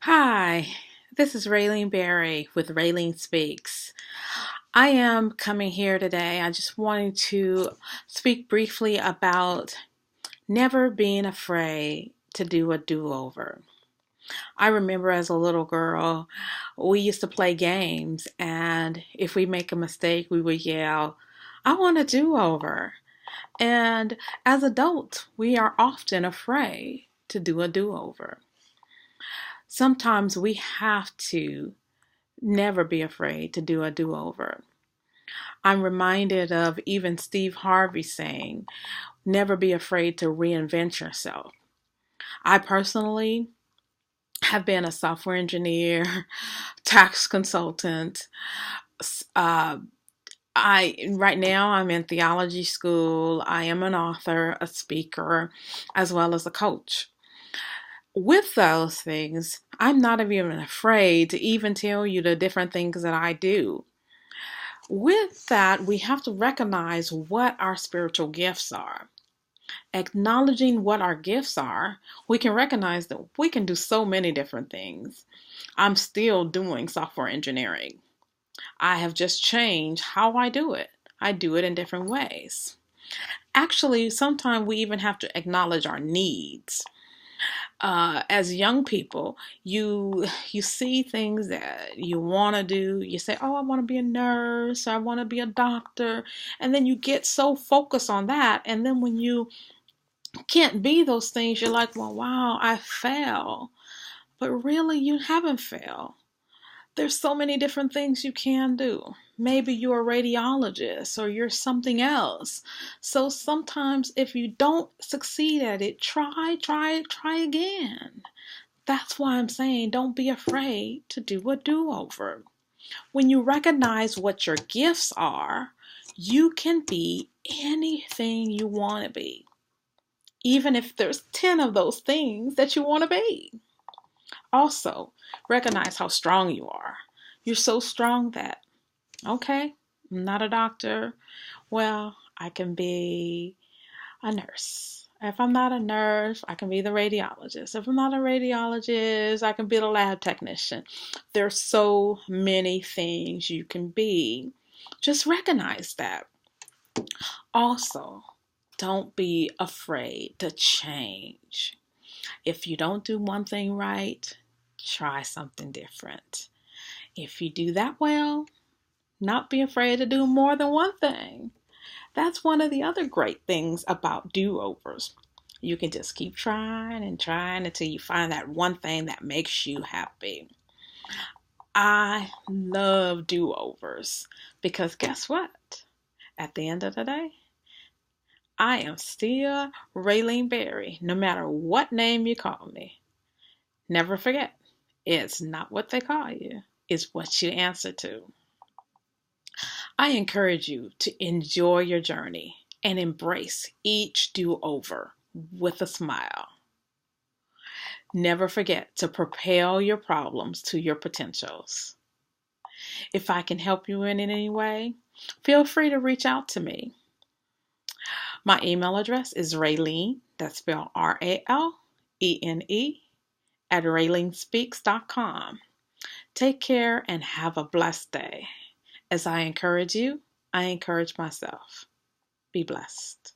Hi, this is Ralene Berry with Ralene Speaks. I am coming here today. I just wanted to speak briefly about never being afraid to do a do-over. I remember as a little girl, we used to play games, and if we make a mistake, we would yell, I want a do-over. And as adults, we are often afraid to do a do-over. Sometimes we have to never be afraid to do a do over. I'm reminded of even Steve Harvey saying, never be afraid to reinvent yourself. I personally have been a software engineer, tax consultant. Uh, right now I'm in theology school. I am an author, a speaker, as well as a coach. With those things, I'm not even afraid to even tell you the different things that I do. With that, we have to recognize what our spiritual gifts are. Acknowledging what our gifts are, we can recognize that we can do so many different things. I'm still doing software engineering. I have just changed how I do it. I do it in different ways. Actually, sometimes we even have to acknowledge our needs. As young people, you see things that you want to do. You say, "Oh, I want to be a nurse. I want to be a doctor," and then you get so focused on that, and then when you can't be those things, you're like, "Well, wow, I failed." But really, you haven't failed. There's so many different things you can do. Maybe you're a radiologist or you're something else. So sometimes if you don't succeed at it, try again. That's why I'm saying don't be afraid to do a do-over. When you recognize what your gifts are, you can be anything you want to be, even if there's 10 of those things that you want to be. Also, recognize how strong you are. You're so strong that, okay, I'm not a doctor. Well, I can be a nurse. If I'm not a nurse, I can be the radiologist. If I'm not a radiologist, I can be the lab technician. There's so many things you can be. Just recognize that. Also, don't be afraid to change. If you don't do one thing right, try something different. If you do that well, not be afraid to do more than one thing. That's one of the other great things about do-overs. You can just keep trying and trying until you find that one thing that makes you happy. I love do-overs because guess what? At the end of the day, I am still Ralene Berry, no matter what name you call me. Never forget, it's not what they call you, it's what you answer to. I encourage you to enjoy your journey and embrace each do-over with a smile. Never forget to propel your problems to your potentials. If I can help you in any way, feel free to reach out to me. My email address is Ralene, that's spelled RALENE, at RaleneSpeaks.com. Take care and have a blessed day. As I encourage you, I encourage myself. Be blessed.